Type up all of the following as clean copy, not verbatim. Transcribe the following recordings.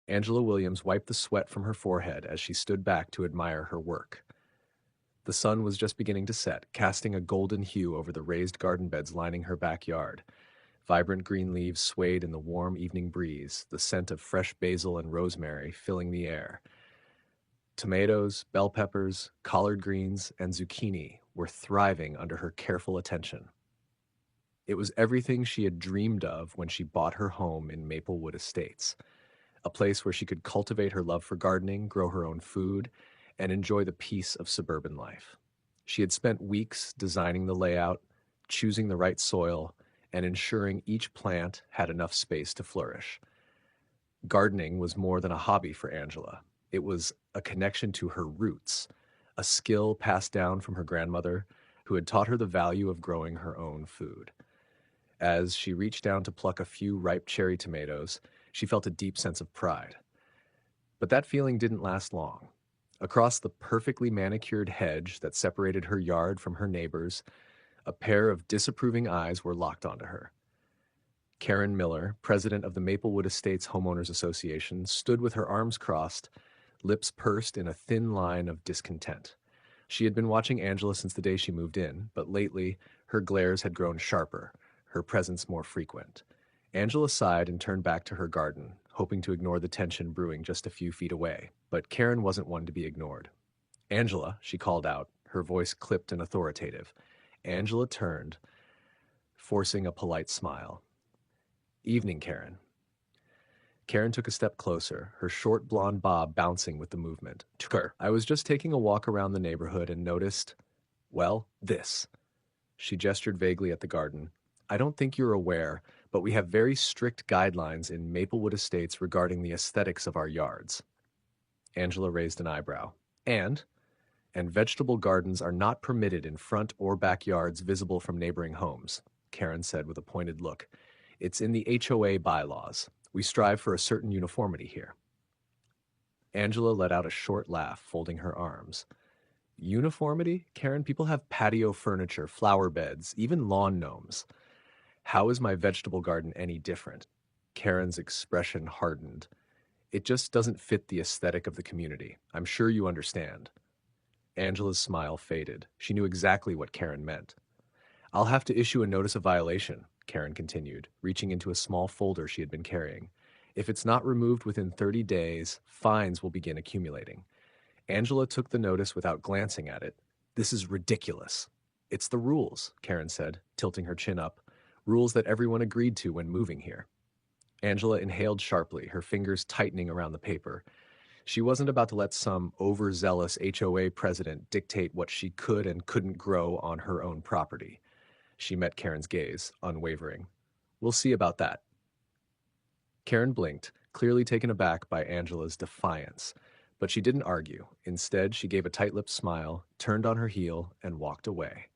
Angela Williams wiped the sweat from her forehead as she stood back to admire her work. The sun was just beginning to set, casting a golden hue over the raised garden beds lining her backyard. Vibrant green leaves swayed in the warm evening breeze, the scent of fresh basil and rosemary filling the air. Tomatoes, bell peppers, collard greens, and zucchini were thriving under her careful attention. It was everything she had dreamed of when she bought her home in Maplewood Estates, a place where she could cultivate her love for gardening, grow her own food, and enjoy the peace of suburban life. She had spent weeks designing the layout, choosing the right soil, and ensuring each plant had enough space to flourish. Gardening was more than a hobby for Angela. It was a connection to her roots, a skill passed down from her grandmother, who had taught her the value of growing her own food. As she reached down to pluck a few ripe cherry tomatoes, she felt a deep sense of pride. But that feeling didn't last long. Across the perfectly manicured hedge that separated her yard from her neighbors, a pair of disapproving eyes were locked onto her. Karen Miller, president of the Maplewood Estates Homeowners Association, stood with her arms crossed, lips pursed in a thin line of discontent. She had been watching Angela since the day she moved in, but lately her glares had grown sharper, her presence more frequent. Angela sighed and turned back to her garden, hoping to ignore the tension brewing just a few feet away. But Karen wasn't one to be ignored. "Angela," she called out, her voice clipped and authoritative. Angela turned, forcing a polite smile. "Evening, Karen." Karen took a step closer, her short blonde bob bouncing with the movement. "I was just taking a walk around the neighborhood and noticed, well, this." She gestured vaguely at the garden. "I don't think you're aware, but we have very strict guidelines in Maplewood Estates regarding the aesthetics of our yards." Angela raised an eyebrow. And vegetable gardens are not permitted in front or backyards visible from neighboring homes," Karen said with a pointed look. "It's in the HOA bylaws. We strive for a certain uniformity here." Angela let out a short laugh, folding her arms. "Uniformity? Karen, people have patio furniture, flower beds, even lawn gnomes. How is my vegetable garden any different?" Karen's expression hardened. "It just doesn't fit the aesthetic of the community. I'm sure you understand." Angela's smile faded. She knew exactly what Karen meant. "I'll have to issue a notice of violation," Karen continued, reaching into a small folder she had been carrying. "If it's not removed within 30 days, fines will begin accumulating." Angela took the notice without glancing at it. "This is ridiculous." "It's the rules," Karen said, tilting her chin up. "Rules that everyone agreed to when moving here." Angela inhaled sharply, her fingers tightening around the paper. She wasn't about to let some overzealous HOA president dictate what she could and couldn't grow on her own property. She met Karen's gaze, unwavering. "We'll see about that." Karen blinked, clearly taken aback by Angela's defiance, but she didn't argue. Instead, she gave a tight-lipped smile, turned on her heel, and walked away.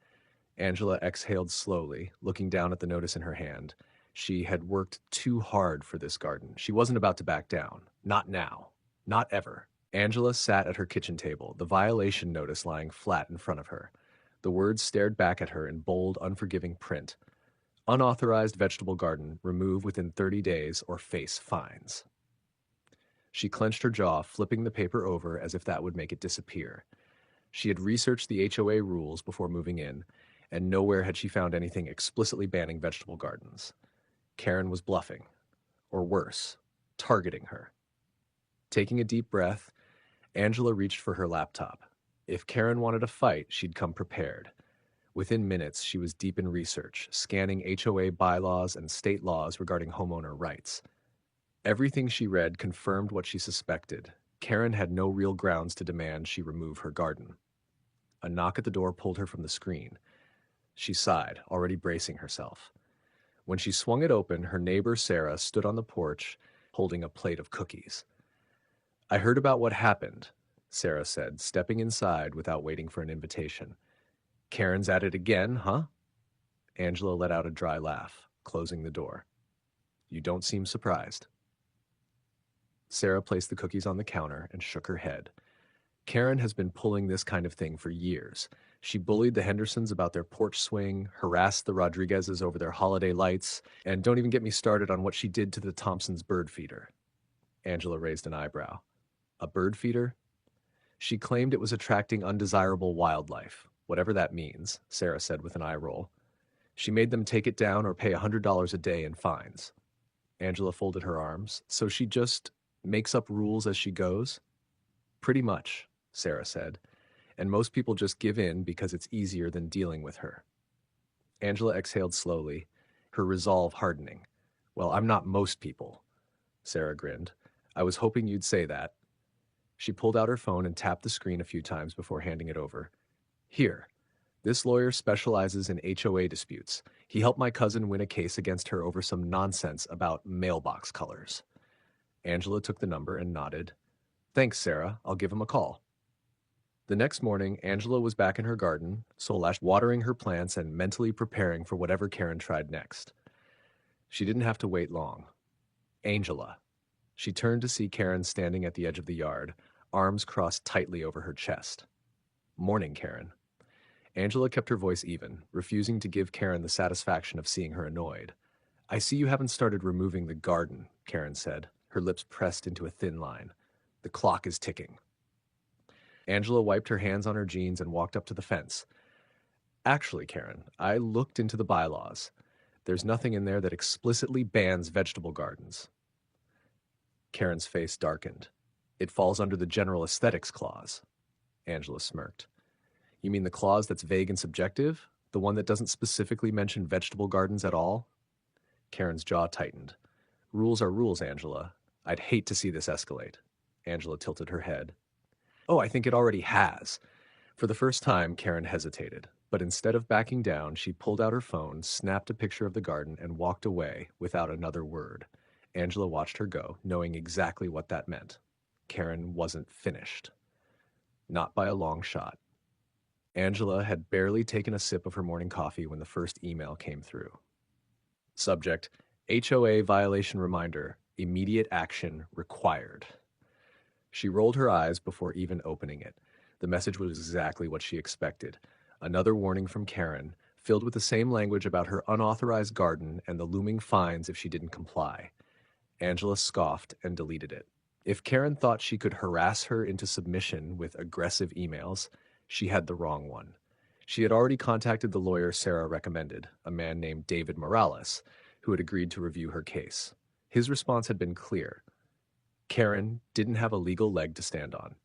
Angela exhaled slowly, looking down at the notice in her hand. She had worked too hard for this garden. She wasn't about to back down. Not now. Not ever. Angela sat at her kitchen table, the violation notice lying flat in front of her. The words stared back at her in bold, unforgiving print. "Unauthorized vegetable garden, remove within 30 days or face fines." She clenched her jaw, flipping the paper over as if that would make it disappear. She had researched the HOA rules before moving in, and nowhere had she found anything explicitly banning vegetable gardens. Karen was bluffing, or worse, targeting her. Taking a deep breath, Angela reached for her laptop. If Karen wanted a fight, she'd come prepared. Within minutes, she was deep in research, scanning HOA bylaws and state laws regarding homeowner rights. Everything she read confirmed what she suspected. Karen had no real grounds to demand she remove her garden. A knock at the door pulled her from the screen. She sighed, already bracing herself. When she swung it open, her neighbor Sarah stood on the porch, holding a plate of cookies. "I heard about what happened," Sarah said, stepping inside without waiting for an invitation. "Karen's at it again, huh?" Angela let out a dry laugh, closing the door. "You don't seem surprised." Sarah placed the cookies on the counter and shook her head. "Karen has been pulling this kind of thing for years. She bullied the Hendersons about their porch swing, harassed the Rodriguezes over their holiday lights, and don't even get me started on what she did to the Thompsons' bird feeder." Angela raised an eyebrow. A bird feeder? She claimed it was attracting undesirable wildlife, whatever that means, Sarah said with an eye roll. She made them take it down or pay $100 a day in fines. Angela folded her arms. So she just makes up rules as she goes? Pretty much, Sarah said, and most people just give in because it's easier than dealing with her. Angela exhaled slowly, her resolve hardening. Well, I'm not most people, Sarah grinned. I was hoping you'd say that. She pulled out her phone and tapped the screen a few times before handing it over. Here. This lawyer specializes in HOA disputes. He helped my cousin win a case against her over some nonsense about mailbox colors. Angela took the number and nodded. Thanks, Sarah. I'll give him a call. The next morning, Angela was back in her garden, Solash watering her plants and mentally preparing for whatever Karen tried next. She didn't have to wait long. Angela. She turned to see Karen standing at the edge of the yard, arms crossed tightly over her chest. Morning, Karen. Angela kept her voice even, refusing to give Karen the satisfaction of seeing her annoyed. I see you haven't started removing the garden, Karen said, her lips pressed into a thin line. The clock is ticking. Angela wiped her hands on her jeans and walked up to the fence. Actually, Karen, I looked into the bylaws. There's nothing in there that explicitly bans vegetable gardens. Karen's face darkened. It falls under the general aesthetics clause. Angela smirked. You mean the clause that's vague and subjective? The one that doesn't specifically mention vegetable gardens at all? Karen's jaw tightened. Rules are rules, Angela. I'd hate to see this escalate. Angela tilted her head. Oh, I think it already has. For the first time, Karen hesitated, but instead of backing down, she pulled out her phone, snapped a picture of the garden, and walked away without another word. Angela watched her go, knowing exactly what that meant. Karen wasn't finished. Not by a long shot. Angela had barely taken a sip of her morning coffee when the first email came through. Subject: HOA violation reminder. Immediate action required. She rolled her eyes before even opening it. The message was exactly what she expected. Another warning from Karen, filled with the same language about her unauthorized garden and the looming fines if she didn't comply. Angela scoffed and deleted it. If Karen thought she could harass her into submission with aggressive emails, she had the wrong one. She had already contacted the lawyer Sarah recommended, a man named David Morales, who had agreed to review her case. His response had been clear. Karen didn't have a legal leg to stand on.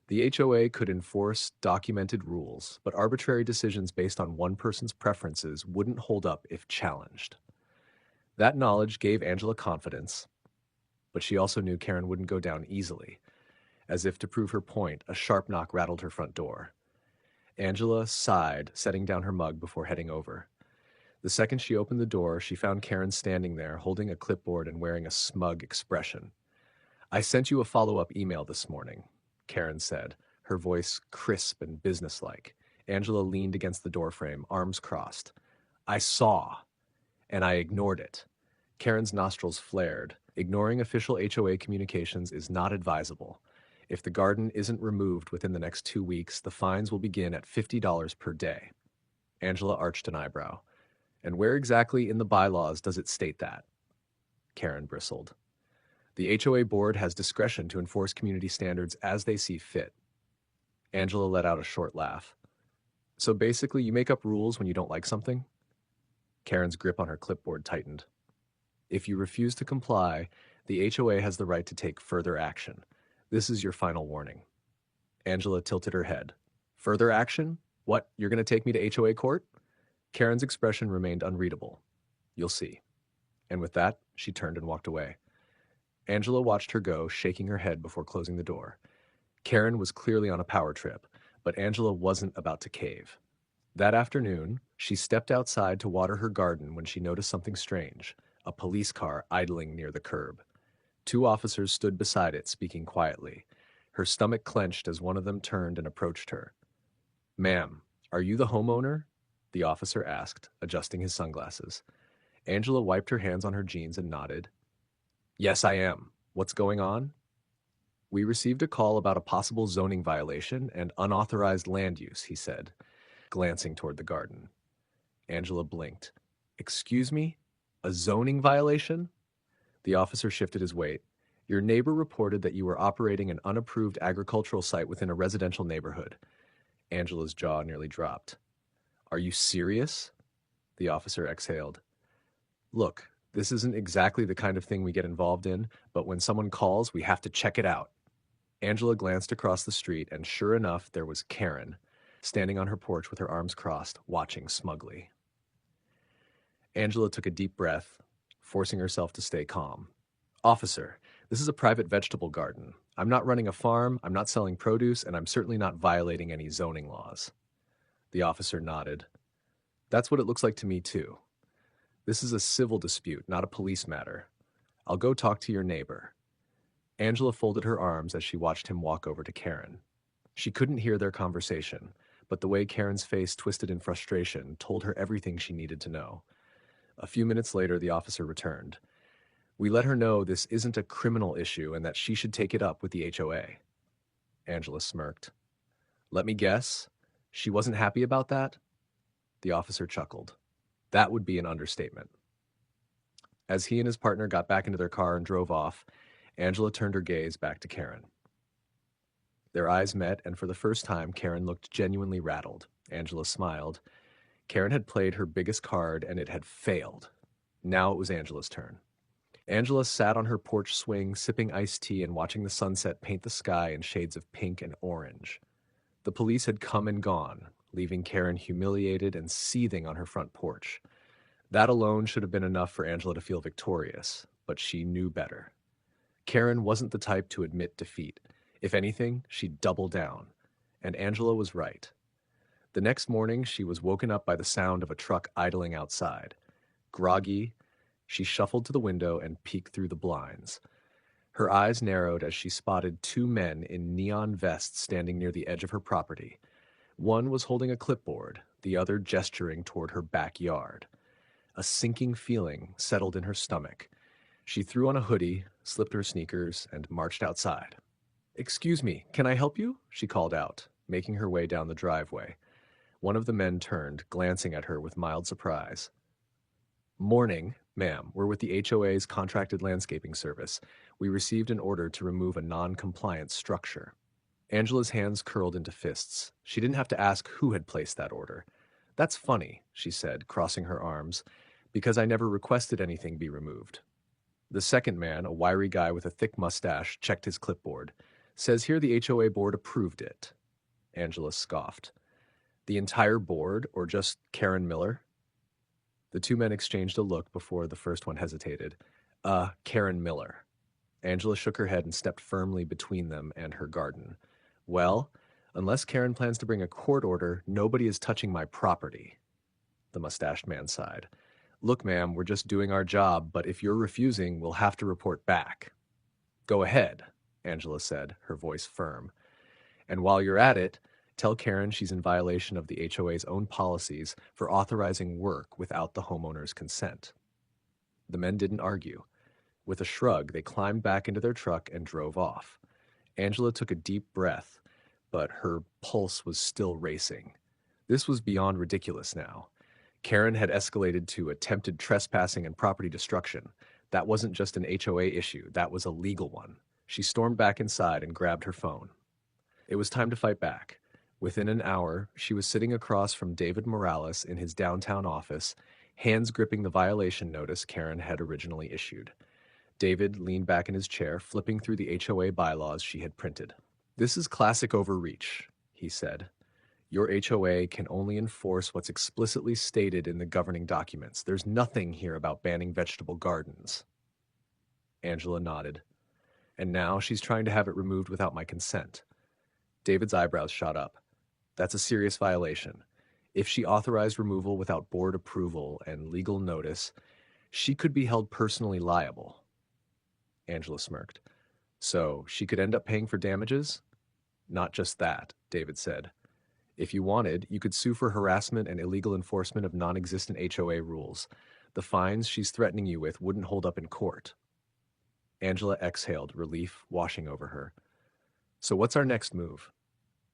The HOA could enforce documented rules, but arbitrary decisions based on one person's preferences wouldn't hold up if challenged. That knowledge gave Angela confidence, but she also knew Karen wouldn't go down easily. As if to prove her point, a sharp knock rattled her front door. Angela sighed, setting down her mug before heading over. The second she opened the door, she found Karen standing there, holding a clipboard and wearing a smug expression. I sent you a follow-up email this morning, Karen said, her voice crisp and businesslike. Angela leaned against the doorframe, arms crossed. I saw, and I ignored it. Karen's nostrils flared. Ignoring official HOA communications is not advisable. If the garden isn't removed within the next 2 weeks, the fines will begin at $50 per day. Angela arched an eyebrow. And where exactly in the bylaws does it state that? Karen bristled. The HOA board has discretion to enforce community standards as they see fit. Angela let out a short laugh. So basically, you make up rules when you don't like something? Karen's grip on her clipboard tightened. If you refuse to comply, the HOA has the right to take further action. This is your final warning. Angela tilted her head. Further action? What, you're going to take me to HOA court? Karen's expression remained unreadable. You'll see. And with that, she turned and walked away. Angela watched her go, shaking her head before closing the door. Karen was clearly on a power trip, but Angela wasn't about to cave. That afternoon, she stepped outside to water her garden when she noticed something strange, a police car idling near the curb. 2 officers stood beside it, speaking quietly. Her stomach clenched as one of them turned and approached her. Ma'am, are you the homeowner? The officer asked, adjusting his sunglasses. Angela wiped her hands on her jeans and nodded. Yes, I am. What's going on? We received a call about a possible zoning violation and unauthorized land use, he said, glancing toward the garden. Angela blinked. Excuse me? A zoning violation? The officer shifted his weight. Your neighbor reported that you were operating an unapproved agricultural site within a residential neighborhood. Angela's jaw nearly dropped. Are you serious? The officer exhaled. Look, this isn't exactly the kind of thing we get involved in, but when someone calls, we have to check it out. Angela glanced across the street, and sure enough, there was Karen, standing on her porch with her arms crossed, watching smugly. Angela took a deep breath, forcing herself to stay calm. Officer, this is a private vegetable garden. I'm not running a farm, I'm not selling produce, and I'm certainly not violating any zoning laws. The officer nodded. That's what it looks like to me, too. This is a civil dispute, not a police matter. I'll go talk to your neighbor. Angela folded her arms as she watched him walk over to Karen. She couldn't hear their conversation, but the way Karen's face twisted in frustration told her everything she needed to know. A few minutes later, the officer returned. We let her know this isn't a criminal issue and that she should take it up with the HOA. Angela smirked. Let me guess, she wasn't happy about that? The officer chuckled. That would be an understatement. As he and his partner got back into their car and drove off, Angela turned her gaze back to Karen. Their eyes met, and for the first time, Karen looked genuinely rattled. Angela smiled. Karen had played her biggest card, and it had failed. Now it was Angela's turn. Angela sat on her porch swing, sipping iced tea and watching the sunset paint the sky in shades of pink and orange. The police had come and gone, leaving Karen humiliated and seething on her front porch. That alone should have been enough for Angela to feel victorious, but she knew better. Karen wasn't the type to admit defeat. If anything, she'd double down. And Angela was right. The next morning, she was woken up by the sound of a truck idling outside. Groggy, she shuffled to the window and peeked through the blinds. Her eyes narrowed as she spotted two men in neon vests standing near the edge of her property. One was holding a clipboard, the other gesturing toward her backyard. A sinking feeling settled in her stomach. She threw on a hoodie, slipped her sneakers, and marched outside. "Excuse me, can I help you?" she called out, making her way down the driveway. One of the men turned, glancing at her with mild surprise. "Morning, ma'am. We're with the HOA's contracted landscaping service. We received an order to remove a non-compliant structure." Angela's hands curled into fists. She didn't have to ask who had placed that order. "That's funny," she said, crossing her arms, "because I never requested anything be removed." The second man, a wiry guy with a thick mustache, checked his clipboard. "Says here the HOA board approved it." Angela scoffed. "The entire board, or just Karen Miller?" The two men exchanged a look before the first one hesitated. Karen Miller." Angela shook her head and stepped firmly between them and her garden. "Well, unless Karen plans to bring a court order, nobody is touching my property." The mustached man sighed. "Look, ma'am, we're just doing our job, but if you're refusing, we'll have to report back." "Go ahead," Angela said, her voice firm. "And while you're at it, tell Karen she's in violation of the HOA's own policies for authorizing work without the homeowner's consent." The men didn't argue. With a shrug, they climbed back into their truck and drove off. Angela took a deep breath, but her pulse was still racing. This was beyond ridiculous now. Karen had escalated to attempted trespassing and property destruction. That wasn't just an HOA issue, that was a legal one. She stormed back inside and grabbed her phone. It was time to fight back. Within an hour, she was sitting across from David Morales in his downtown office, hands gripping the violation notice Karen had originally issued. David leaned back in his chair, flipping through the HOA bylaws she had printed. "This is classic overreach," he said. "Your HOA can only enforce what's explicitly stated in the governing documents. There's nothing here about banning vegetable gardens." Angela nodded. "And now she's trying to have it removed without my consent." David's eyebrows shot up. "That's a serious violation. If she authorized removal without board approval and legal notice, she could be held personally liable." Angela smirked. "So she could end up paying for damages?" "Not just that," David said. "If you wanted, you could sue for harassment and illegal enforcement of non-existent HOA rules. The fines she's threatening you with wouldn't hold up in court." Angela exhaled, relief washing over her. "So what's our next move?"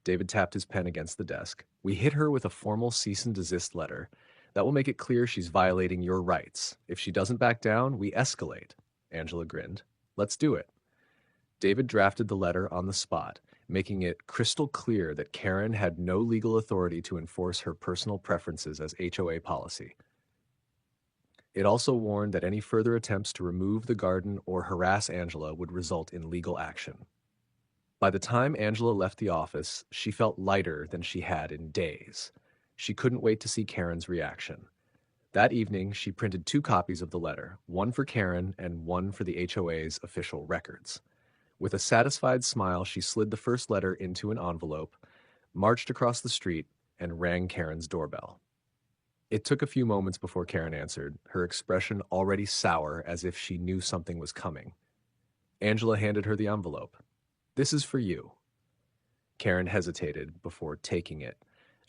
David tapped his pen against the desk. "We hit her with a formal cease and desist letter. That will make it clear she's violating your rights. If she doesn't back down, we escalate." Angela grinned. "Let's do it." David drafted the letter on the spot, making it crystal clear that Karen had no legal authority to enforce her personal preferences as HOA policy. It also warned that any further attempts to remove the garden or harass Angela would result in legal action. By the time Angela left the office, she felt lighter than she had in days. She couldn't wait to see Karen's reaction. That evening, she printed 2 copies of the letter, one for Karen and one for the HOA's official records. With a satisfied smile, she slid the first letter into an envelope, marched across the street, and rang Karen's doorbell. It took a few moments before Karen answered, her expression already sour as if she knew something was coming. Angela handed her the envelope. "This is for you." Karen hesitated before taking it,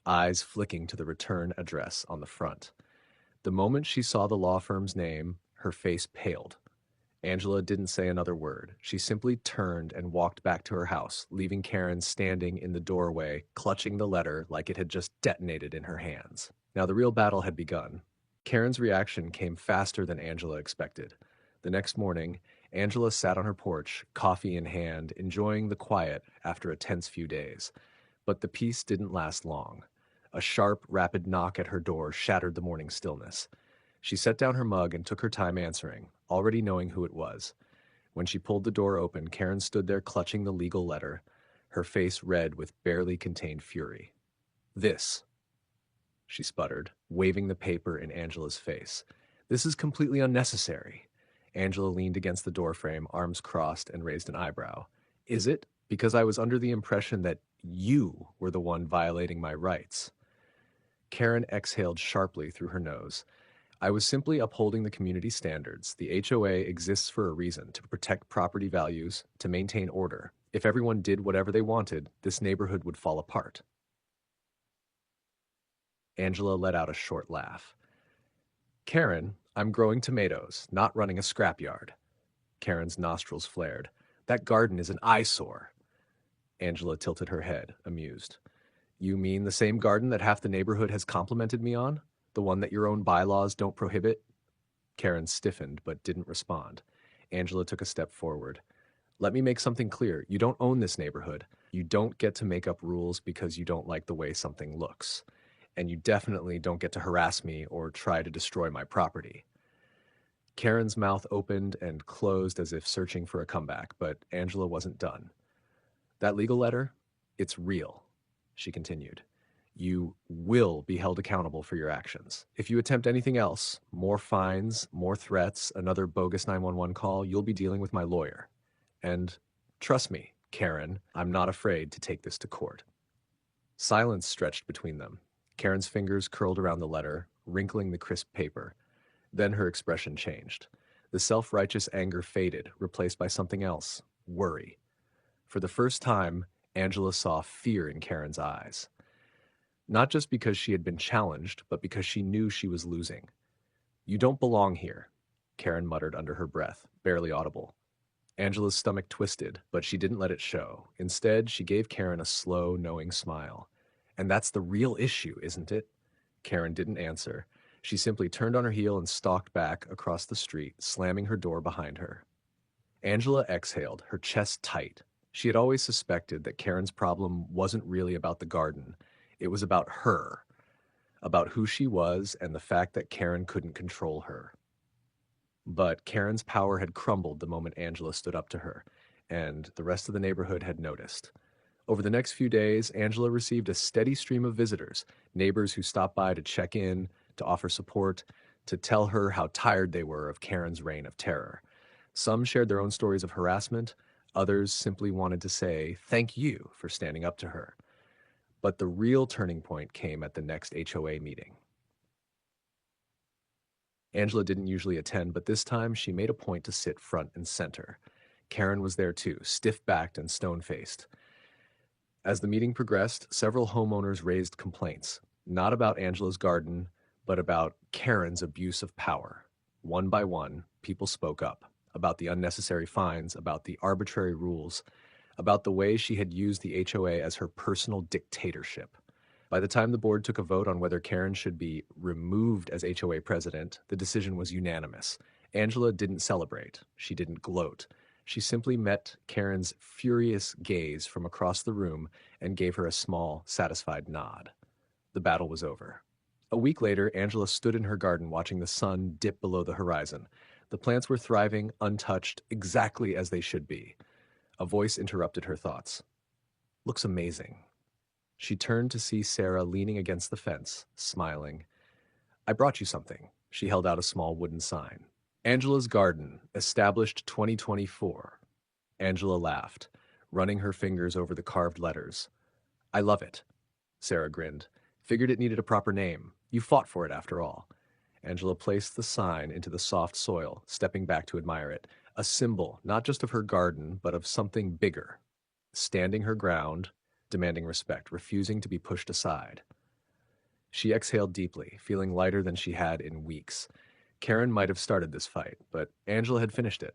eyes flicking to the return address on the front. The moment she saw the law firm's name, her face paled. Angela didn't say another word. She simply turned and walked back to her house, leaving Karen standing in the doorway, clutching the letter like it had just detonated in her hands. Now the real battle had begun. Karen's reaction came faster than Angela expected. The next morning, Angela sat on her porch, coffee in hand, enjoying the quiet after a tense few days. But the peace didn't last long. A sharp, rapid knock at her door shattered the morning stillness. She set down her mug and took her time answering, already knowing who it was. When she pulled the door open, Karen stood there clutching the legal letter, her face red with barely contained fury. "This," she sputtered, waving the paper in Angela's face. "This is completely unnecessary." Angela leaned against the doorframe, arms crossed, and raised an eyebrow. "Is it? Because I was under the impression that you were the one violating my rights." Karen exhaled sharply through her nose. "I was simply upholding the community standards. The HOA exists for a reason, to protect property values, to maintain order. If everyone did whatever they wanted, this neighborhood would fall apart." Angela let out a short laugh. "Karen, I'm growing tomatoes, not running a scrapyard." Karen's nostrils flared. "That garden is an eyesore." Angela tilted her head, amused. "You mean the same garden that half the neighborhood has complimented me on? The one that your own bylaws don't prohibit?" Karen stiffened but didn't respond. Angela took a step forward. "Let me make something clear. You don't own this neighborhood. You don't get to make up rules because you don't like the way something looks. And you definitely don't get to harass me or try to destroy my property." Karen's mouth opened and closed as if searching for a comeback, but Angela wasn't done. "That legal letter? It's real," she continued. "You will be held accountable for your actions. If you attempt anything else, more fines, more threats, another bogus 911 call, you'll be dealing with my lawyer. And trust me, Karen, I'm not afraid to take this to court." Silence stretched between them. Karen's fingers curled around the letter, wrinkling the crisp paper. Then her expression changed. The self-righteous anger faded, replaced by something else, worry. For the first time, Angela saw fear in Karen's eyes. Not just because she had been challenged, but because she knew she was losing. "You don't belong here," Karen muttered under her breath, barely audible. Angela's stomach twisted, but she didn't let it show. Instead, she gave Karen a slow, knowing smile. "And that's the real issue, isn't it?" Karen didn't answer. She simply turned on her heel and stalked back across the street, slamming her door behind her. Angela exhaled, her chest tight. She had always suspected that Karen's problem wasn't really about the garden. It was about her, about who she was and the fact that Karen couldn't control her. But Karen's power had crumbled the moment Angela stood up to her, and the rest of the neighborhood had noticed. Over the next few days, Angela received a steady stream of visitors, neighbors who stopped by to check in, to offer support, to tell her how tired they were of Karen's reign of terror. Some shared their own stories of harassment, others simply wanted to say thank you for standing up to her. But the real turning point came at the next HOA meeting. Angela didn't usually attend, but this time she made a point to sit front and center. Karen was there too, stiff-backed and stone-faced. As the meeting progressed, several homeowners raised complaints, not about Angela's garden, but about Karen's abuse of power. One by one, people spoke up about the unnecessary fines, about the arbitrary rules, about the way she had used the HOA as her personal dictatorship. By the time the board took a vote on whether Karen should be removed as HOA president, the decision was unanimous. Angela didn't celebrate. She didn't gloat. She simply met Karen's furious gaze from across the room and gave her a small, satisfied nod. The battle was over. A week later, Angela stood in her garden watching the sun dip below the horizon. The plants were thriving, untouched, exactly as they should be. A voice interrupted her thoughts. "Looks amazing." She turned to see Sarah leaning against the fence, smiling. "I brought you something." She held out a small wooden sign. "Angela's Garden, established 2024. Angela laughed, running her fingers over the carved letters. "I love it." Sarah grinned. "Figured it needed a proper name. You fought for it after all." Angela placed the sign into the soft soil, stepping back to admire it. A symbol, not just of her garden, but of something bigger. Standing her ground, demanding respect, refusing to be pushed aside. She exhaled deeply, feeling lighter than she had in weeks. Karen might have started this fight, but Angela had finished it.